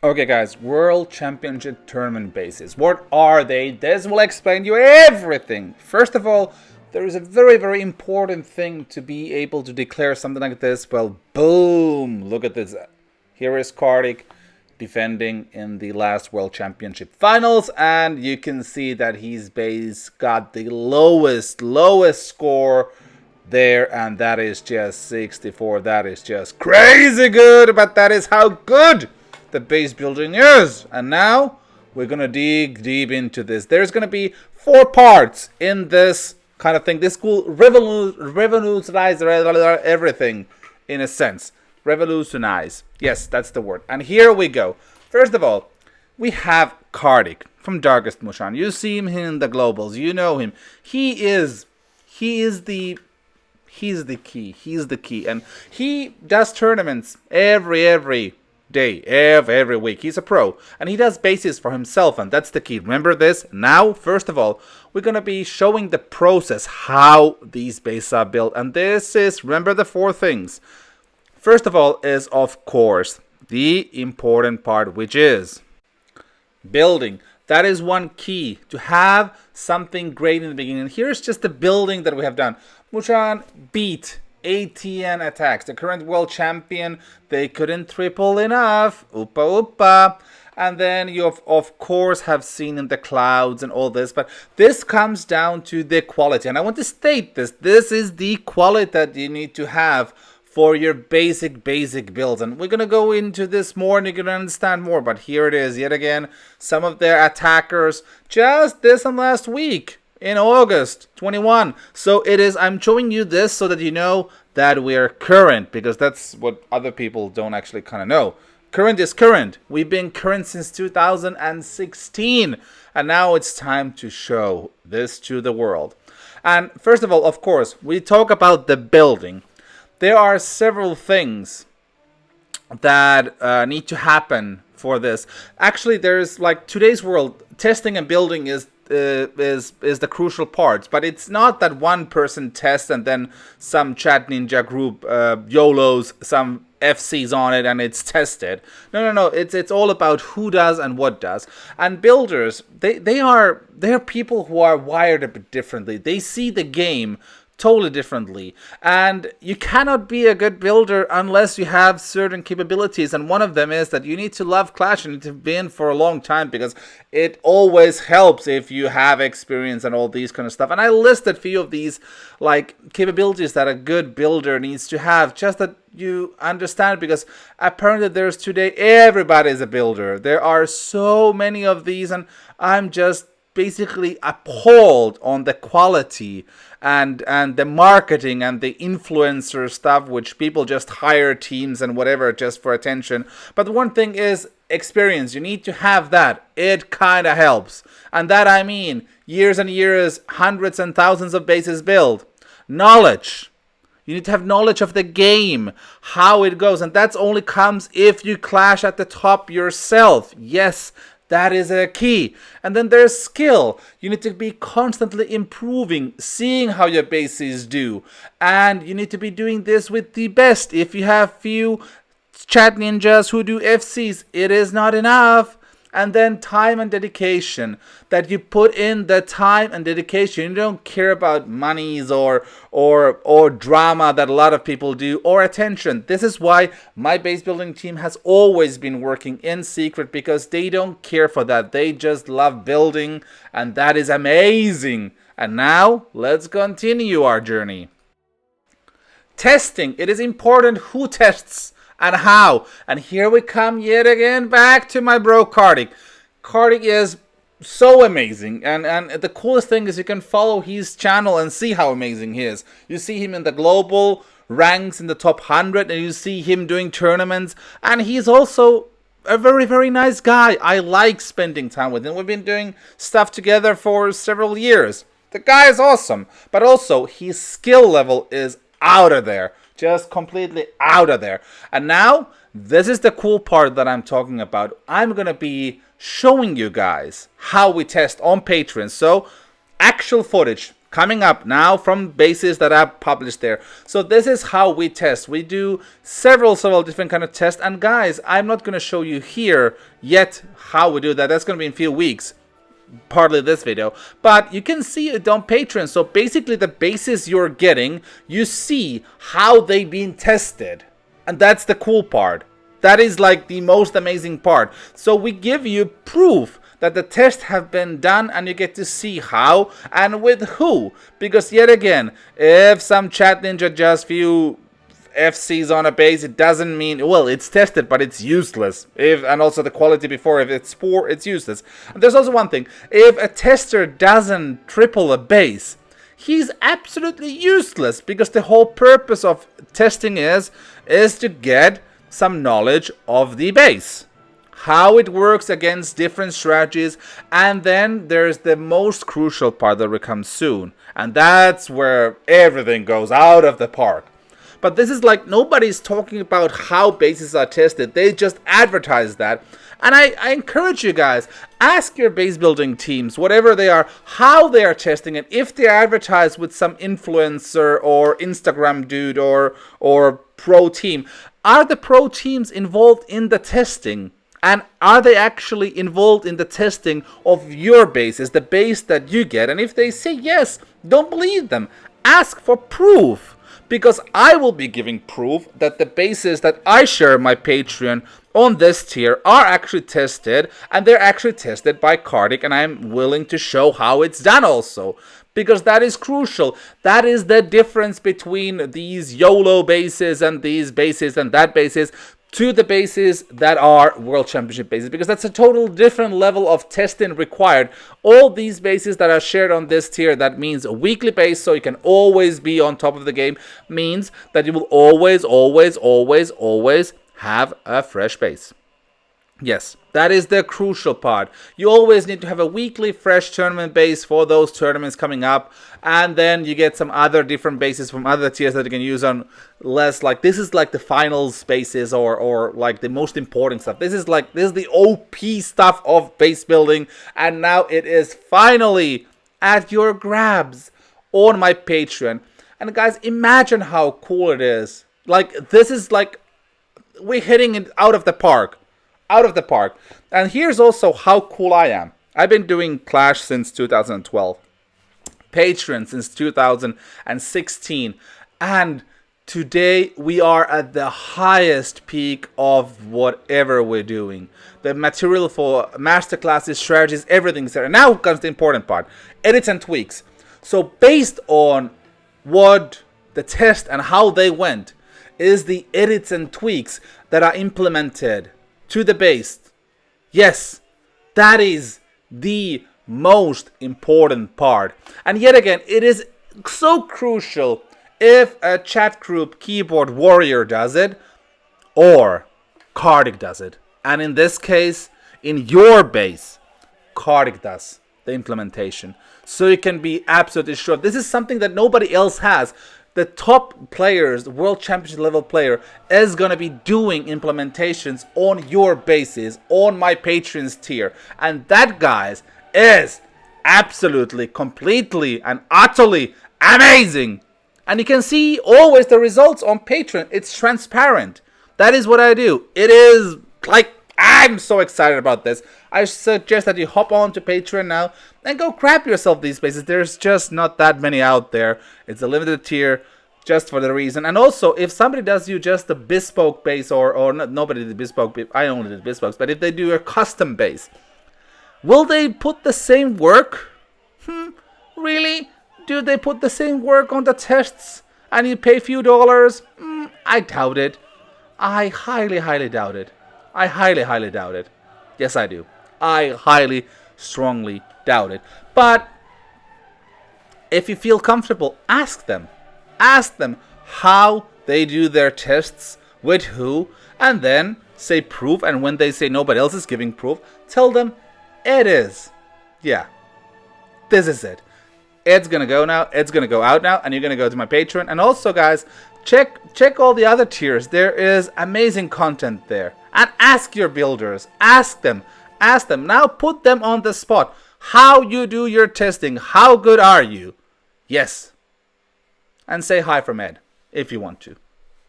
Okay guys, World Championship Tournament bases. What are they? This will explain you everything. First of all, there is a very important thing to be able to declare something like this. Well, boom! Look at this. Here is Kartik defending in the last World Championship Finals, and you can see that his base got the lowest score there, and that is just 64. That is just crazy good, but that is how good the base building is. And now we're gonna dig deep into this. There's gonna be 4 parts in this kind of thing. This will revolutionize everything in a sense. Revolutionize. Yes, that's the word. And here we go. First of all, we have Kartik from Darkest Mushan. You see him in the globals. You know him. He's the key. He's the key. And he does tournaments every day, every week. He's a pro, and he does bases for himself, and that's the key. Remember this. Now, first of all, we're gonna be showing the process, how these bases are built, and this is, remember the 4 things. First of all is, of course, the important part, which is building. That is one key, to have something great in the beginning. Here's just the building that we have done. Mushan beat ATN attacks, the current world champion. They couldn't triple enough. Oopa. And then you of course have seen in the clouds and all this, but this comes down to the quality. And I want to state this. This is the quality that you need to have for your basic builds. And we're going to go into this more and you're going to understand more. But here it is yet again. Some of their attackers just this and last week in August 21. So it is, I'm showing you this so that you know that we are current, because that's what other people don't actually kind of know. Current is current. We've been current since 2016. And now it's time to show this to the world. And first of all, of course, we talk about the building. There are several things that need to happen for this. Actually, there's like today's world, testing and building is the crucial part, but it's not that one person tests and then some chat ninja group YOLOs some FCs on it and it's tested. No. It's all about who does and what does. And builders, they are people who are wired a bit differently. They see the game totally differently, and you cannot be a good builder unless you have certain capabilities, and one of them is that you need to love Clash and to be in for a long time, because it always helps if you have experience and all these kind of stuff. And I listed a few of these like capabilities that a good builder needs to have, just that you understand, because apparently there's today everybody's a builder. There are so many of these, and I'm just basically appalled on the quality and the marketing and the influencer stuff, which people just hire teams and whatever just for attention. But the one thing is experience. You need to have that. It kind of helps. And that I mean years and years, hundreds and thousands of bases built. Knowledge. You need to have knowledge of the game, how it goes. And that only comes if you clash at the top yourself. Yes, that is a key. And then there's skill. You need to be constantly improving, seeing how your bases do. And you need to be doing this with the best. If you have few chat ninjas who do FCs, it is not enough. And then time and dedication, that you put in the time and dedication. You don't care about monies or drama that a lot of people do, or attention. This is why my base building team has always been working in secret, because they don't care for that. They just love building, and that is amazing. And now let's continue our journey. Testing. It is important who tests and how. And here we come yet again back to my bro Kartik. Kartik is so amazing, and the coolest thing is you can follow his channel and see how amazing he is. You see him in the global ranks in the top 100, and you see him doing tournaments, and he's also a very nice guy. I like spending time with him. We've been doing stuff together for several years. The guy is awesome, but also his skill level is out of there. Just completely out of there. And now, this is the cool part that I'm talking about. I'm going to be showing you guys how we test on Patreon. So, actual footage coming up now from bases that I've published there. So this is how we test. We do several different kind of tests. And guys, I'm not going to show you here yet how we do that. That's going to be in a few weeks, partly this video. But you can see it on Patreon. So basically the bases you're getting, you see how they've been tested. And that's the cool part. That is like the most amazing part. So we give you proof that the tests have been done, and you get to see how and with who. Because yet again, if some chat ninja just few FCs on a base, it doesn't mean, well, it's tested, but it's useless. And also the quality before, if it's poor, it's useless. And there's also one thing, if a tester doesn't triple a base, he's absolutely useless, because the whole purpose of testing is to get some knowledge of the base, how it works against different strategies. And then there's the most crucial part that will come soon, and that's where everything goes out of the park. But this is like, nobody's talking about how bases are tested. They just advertise that. And I encourage you guys, ask your base building teams, whatever they are, how they are testing it. If they advertise with some influencer or Instagram dude or pro team, are the pro teams involved in the testing? And are they actually involved in the testing of your bases, the base that you get? And if they say yes, don't believe them. Ask for proof. Because I will be giving proof that the bases that I share on my Patreon on this tier are actually tested, and they're actually tested by Kartik, and I'm willing to show how it's done also. Because that is crucial. That is the difference between these YOLO bases and these bases and that bases to the bases that are World Championship bases, because that's a total different level of testing required. All these bases that are shared on this tier, that means a weekly base, so you can always be on top of the game, means that you will always have a fresh base. Yes, that is the crucial part. You always need to have a weekly fresh tournament base for those tournaments coming up, and then you get some other different bases from other tiers that you can use on less, like this is like the finals bases or like the most important stuff. This is the OP stuff of base building, and now it is finally at your grabs on my Patreon. And guys, imagine how cool it is. Like, this is like, we're hitting it out of the park. And here's also how cool I am. I've been doing Clash since 2012, Patreon since 2016, and today we are at the highest peak of whatever we're doing. The material for masterclasses, strategies, everything's there. And now comes the important part, edits and tweaks. So based on what the test and how they went is the edits and tweaks that are implemented to the base. Yes, that is the most important part. And yet again, it is so crucial if a chat group keyboard warrior does it or Kartik does it. And in this case, in your base, Kartik does the implementation. So you can be absolutely sure. This is something that nobody else has. The top players, the World Championship level player, is going to be doing implementations on your bases, on my Patreon's tier. And that, guys, is absolutely, completely, and utterly amazing. And you can see always the results on Patreon. It's transparent. That is what I do. It is like, I'm so excited about this. I suggest that you hop on to Patreon now and go grab yourself these bases. There's just not that many out there. It's a limited tier just for the reason. And also, if somebody does you just a bespoke base, or not, nobody did bespoke, I only did bespokes, but if they do a custom base, will they put the same work? Really? Do they put the same work on the tests and you pay a few dollars? I doubt it. I highly doubt it. I highly doubt it. Yes, I do. I highly, strongly doubt it. But if you feel comfortable, ask them. Ask them how they do their tests, with who, and then say proof. And when they say nobody else is giving proof, tell them it is. Yeah, this is it. It's gonna go now. It's gonna go out now, and you're gonna go to my Patreon. And also, guys, check all the other tiers. There is amazing content there. And ask your builders. Ask them. Now put them on the spot. How you do your testing. How good are you? Yes. And say hi from Ed if you want to.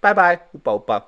Bye bye. Upa upa.